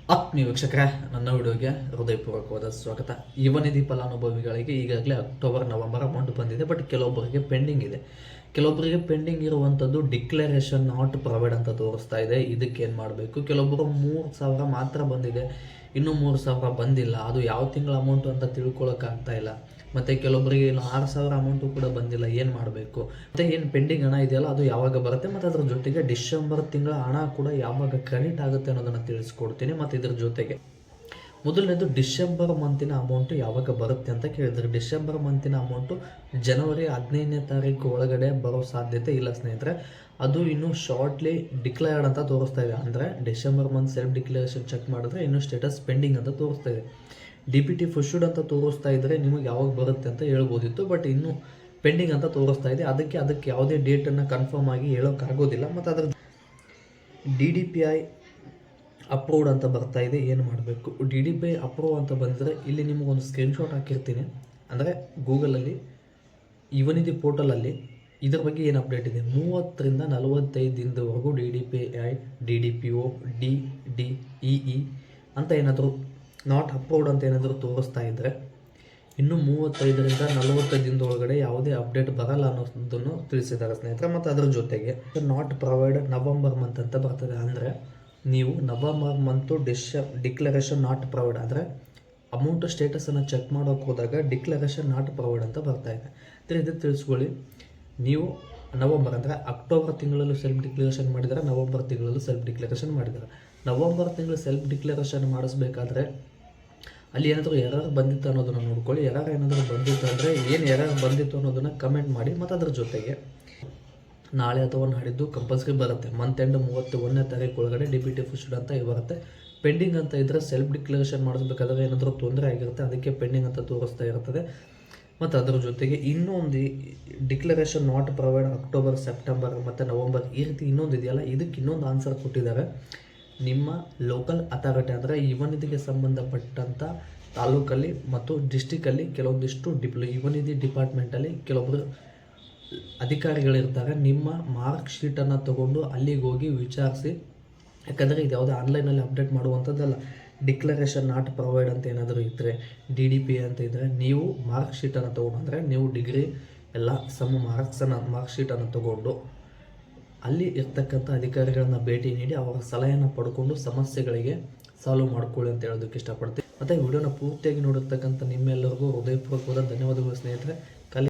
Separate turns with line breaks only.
ಆತ್ಮೀಯ ವೀಕ್ಷಕರೇ, ನನ್ನ ವಿಡಿಯೋಗೆ ಹೃದಯಪೂರ್ವಕವಾದ ಸ್ವಾಗತ. ಯುವನಿಧಿ ಫಲಾನುಭವಿಗಳಿಗೆ ಈಗಾಗಲೇ ಅಕ್ಟೋಬರ್ ನವೆಂಬರ್ ಅಮೌಂಟ್ ಬಂದಿದೆ. ಬಟ್ ಕೆಲವೊಬ್ಬರಿಗೆ ಪೆಂಡಿಂಗ್ ಇದೆ. ಕೆಲವೊಬ್ಬರಿಗೆ ಪೆಂಡಿಂಗ್ ಇರುವಂಥದ್ದು ಡಿಕ್ಲರೇಷನ್ ನಾಟ್ ಪ್ರೊವೈಡ್ ಅಂತ ತೋರಿಸ್ತಾ ಇದೆ. ಇದಕ್ಕೆ ಏನು ಮಾಡಬೇಕು? ಕೆಲವೊಬ್ಬರು 3,000 ಮಾತ್ರ ಬಂದಿದೆ, ಇನ್ನೂ 3,000 ಬಂದಿಲ್ಲ. ಅದು ಯಾವ ತಿಂಗಳ ಅಮೌಂಟು ಅಂತ ತಿಳ್ಕೊಳ್ಳೋಕ್ಕಾಗ್ತಾ ಇಲ್ಲ. ಮತ್ತು ಕೆಲವೊಬ್ಬರಿಗೆ ಇನ್ನು 6,000 ಅಮೌಂಟು ಕೂಡ ಬಂದಿಲ್ಲ. ಏನು ಮಾಡಬೇಕು? ಮತ್ತು ಏನು ಪೆಂಡಿಂಗ್ ಹಣ ಇದೆಯಲ್ಲ ಅದು ಯಾವಾಗ ಬರುತ್ತೆ, ಮತ್ತು ಅದ್ರ ಜೊತೆಗೆ ಡಿಸೆಂಬರ್ ತಿಂಗಳ ಹಣ ಕೂಡ ಯಾವಾಗ ಕ್ರೆಡಿಟ್ ಆಗುತ್ತೆ ಅನ್ನೋದನ್ನು ತಿಳಿಸ್ಕೊಡ್ತೀನಿ. ಮತ್ತು ಇದ್ರ ಜೊತೆಗೆ ಮೊದಲನೇದು ಡಿಸೆಂಬರ್ ಮಂತಿನ ಅಮೌಂಟು ಯಾವಾಗ ಬರುತ್ತೆ ಅಂತ ಕೇಳಿದ್ರೆ, ಡಿಸೆಂಬರ್ ಮಂತಿನ ಅಮೌಂಟು ಜನವರಿ 15ನೇ ತಾರೀಕು ಒಳಗಡೆ ಬರೋ ಸಾಧ್ಯತೆ ಇಲ್ಲ ಸ್ನೇಹಿತರೆ. ಅದು ಇನ್ನೂ ಶಾರ್ಟ್ಲಿ ಡಿಕ್ಲೇರ್ಡ್ ಅಂತ ತೋರಿಸ್ತಾ ಇದೆ. ಅಂದರೆ December month self declaration check ಮಾಡಿದ್ರೆ ಇನ್ನೂ ಸ್ಟೇಟಸ್ ಪೆಂಡಿಂಗ್ ಅಂತ ತೋರಿಸ್ತಾ ಇದೆ. DPT ಫುಶ್ಡ್ ಅಂತ ತೋರಿಸ್ತಾ ಇದ್ದರೆ ನಿಮಗೆ ಯಾವಾಗ ಬರುತ್ತೆ ಅಂತ ಹೇಳ್ಬೋದಿತ್ತು. ಬಟ್ ಇನ್ನೂ ಪೆಂಡಿಂಗ್ ಅಂತ ತೋರಿಸ್ತಾ ಇದೆ. ಅದಕ್ಕೆ ಯಾವುದೇ ಡೇಟನ್ನು ಕನ್ಫರ್ಮ್ ಆಗಿ ಹೇಳೋಕ್ಕಾಗೋದಿಲ್ಲ. ಮತ್ತು ಅದರ DDPI ಅಪ್ರೂವ್ಡ್ ಅಂತ ಬರ್ತಾ ಇದೆ. ಏನು ಮಾಡಬೇಕು? DDPI ಅಪ್ರೂವ್ ಅಂತ ಬಂದರೆ ಇಲ್ಲಿ ನಿಮಗೊಂದು ಸ್ಕ್ರೀನ್ಶಾಟ್ ಹಾಕಿರ್ತೀನಿ. ಅಂದರೆ ಗೂಗಲಲ್ಲಿ ಯುವನಿಧಿ ಪೋರ್ಟಲಲ್ಲಿ ಇದ್ರ ಬಗ್ಗೆ ಏನು ಅಪ್ಡೇಟ್ ಇದೆ, 30ರಿಂದ 45 ದಿನದವರೆಗೂ DDPI, DDPO, DDEE ಅಂತ ಏನಾದರೂ ನಾಟ್ ಅಪ್ರೂವ್ಡ್ ಅಂತ ಏನಾದರೂ ತೋರಿಸ್ತಾ ಇದ್ದರೆ ಇನ್ನು 35ರಿಂದ 45 ದಿನದೊಳಗಡೆ ಯಾವುದೇ ಅಪ್ಡೇಟ್ ಬರಲ್ಲ ಅನ್ನೋದನ್ನು ತಿಳಿಸಿದ್ದಾರೆ ಸ್ನೇಹಿತರೆ. ಮತ್ತು ಅದರ ಜೊತೆಗೆ ನಾಟ್ ಪ್ರೊವೈಡ್ ನವಂಬರ್ ಮಂತ್ ಅಂತ ಬರ್ತದೆ. ಅಂದರೆ ನೀವು November month declaration not provide ಅಂದರೆ ಅಮೌಂಟ್ ಸ್ಟೇಟಸನ್ನು ಚೆಕ್ ಮಾಡೋಕೆ ಹೋದಾಗ ಡಿಕ್ಲರೇಷನ್ ನಾಟ್ ಪ್ರೊವೈಡ್ ಅಂತ ಬರ್ತಾ ಇದೆ. ಇದು ತಿಳಿಸ್ಕೊಳ್ಳಿ. ನೀವು ನವಂಬರ್ ಅಂದರೆ ಅಕ್ಟೋಬರ್ ತಿಂಗಳಲ್ಲೂ ಸೆಲ್ಫ್ ಡಿಕ್ಲರೇಷನ್ ಮಾಡಿದ್ದಾರೆ, ನವಂಬರ್ ತಿಂಗಳಲ್ಲೂ ಸೆಲ್ಫ್ ಡಿಕ್ಲರೇಷನ್ ಮಾಡಿದ್ದಾರೆ. ನವಂಬರ್ ತಿಂಗಳು ಸೆಲ್ಫ್ ಡಿಕ್ಲರೇಷನ್ ಮಾಡಿಸ್ಬೇಕಾದ್ರೆ ಅಲ್ಲಿ ಏನಾದರೂ ಎರರ್ ಬಂದಿತ್ತು ಅನ್ನೋದನ್ನು ನೋಡ್ಕೊಳ್ಳಿ. ಎರರ್ ಏನಾದರೂ ಬಂದಿತ್ತು ಅಂದರೆ ಏನು ಎರರ್ ಬಂದಿತ್ತು ಅನ್ನೋದನ್ನು ಕಮೆಂಟ್ ಮಾಡಿ. ಮತ್ತು ಅದ್ರ ಜೊತೆಗೆ ನಾಳೆ ಅಥವಾ ನಾಡಿದ್ದು ಕಂಪಲ್ಸರಿ ಬರುತ್ತೆ. ಮಂತ್ ಎಂಡ್ 31ನೇ ತಾರೀಕು ಒಳಗಡೆ DPT ಫುಶ್ಡ್ ಅಂತ ಬರುತ್ತೆ. ಪೆಂಡಿಂಗ್ ಅಂತ ಇದ್ದರೆ ಸೆಲ್ಫ್ ಡಿಕ್ಲರೇಷನ್ ಮಾಡಿಸ್ಬೇಕಾದ್ರೆ ಏನಾದರೂ ತೊಂದರೆ ಆಗಿರುತ್ತೆ, ಅದಕ್ಕೆ ಪೆಂಡಿಂಗ್ ಅಂತ ತೋರಿಸ್ತಾ ಇರ್ತದೆ. ಮತ್ತು ಅದರ ಜೊತೆಗೆ ಇನ್ನೊಂದು declaration not provide October, September ಮತ್ತು ನವಂಬರ್ ಈ ರೀತಿ ಇನ್ನೊಂದು ಇದೆಯಲ್ಲ, ಇದಕ್ಕೆ ಇನ್ನೊಂದು ಆನ್ಸರ್ ಕೊಟ್ಟಿದ್ದಾರೆ. ನಿಮ್ಮ ಲೋಕಲ್ ಅಥಾರಿಟಿ ಅಂದರೆ ಯುವನಿಧಿಗೆ ಸಂಬಂಧಪಟ್ಟಂಥ ತಾಲೂಕಲ್ಲಿ ಮತ್ತು ಡಿಸ್ಟಿಕಲ್ಲಿ ಕೆಲವೊಂದಿಷ್ಟು ಯುವನಿಧಿ ಡಿಪಾರ್ಟ್ಮೆಂಟಲ್ಲಿ ಕೆಲವೊಬ್ಬರು ಅಧಿಕಾರಿಗಳಿರ್ತಾರೆ. ನಿಮ್ಮ ಮಾರ್ಕ್ ಶೀಟನ್ನು ತೊಗೊಂಡು ಅಲ್ಲಿಗೆ ಹೋಗಿ ವಿಚಾರಿಸಿ. ಯಾಕಂದರೆ ಇದು ಯಾವುದೇ ಆನ್ಲೈನಲ್ಲಿ ಅಪ್ಡೇಟ್ ಮಾಡುವಂಥದ್ದಲ್ಲ. ಡಿಕ್ಲರೇಷನ್ ನಾಟ್ ಪ್ರೊವೈಡ್ ಅಂತ ಏನಾದರೂ ಇದ್ದರೆ, DDPI ಅಂತ ಇದ್ದರೆ ನೀವು ಮಾರ್ಕ್ ಶೀಟನ್ನು ತೊಗೊಂಡು, ಅಂದರೆ ನೀವು ಡಿಗ್ರಿ ಎಲ್ಲ ಮಾರ್ಕ್ ಶೀಟನ್ನು ತೊಗೊಂಡು ಅಲ್ಲಿ ಇರ್ತಕ್ಕಂಥ ಅಧಿಕಾರಿಗಳನ್ನ ಭೇಟಿ ನೀಡಿ ಅವರ ಸಲಹೆಯನ್ನು ಪಡ್ಕೊಂಡು ಸಮಸ್ಯೆಗಳಿಗೆ ಸಾಲ್ವ್ ಮಾಡ್ಕೊಳ್ಳಿ ಅಂತ ಹೇಳೋದಕ್ಕೆ ಇಷ್ಟಪಡ್ತೀನಿ. ಮತ್ತು ವಿಡಿಯೋನ ಪೂರ್ತಿಯಾಗಿ ನೋಡಿರ್ತಕ್ಕಂಥ ನಿಮ್ಮೆಲ್ಲರಿಗೂ ಹೃದಯಪೂರ್ವಕವಾದ ಧನ್ಯವಾದಗಳು ಸ್ನೇಹಿತರೆ.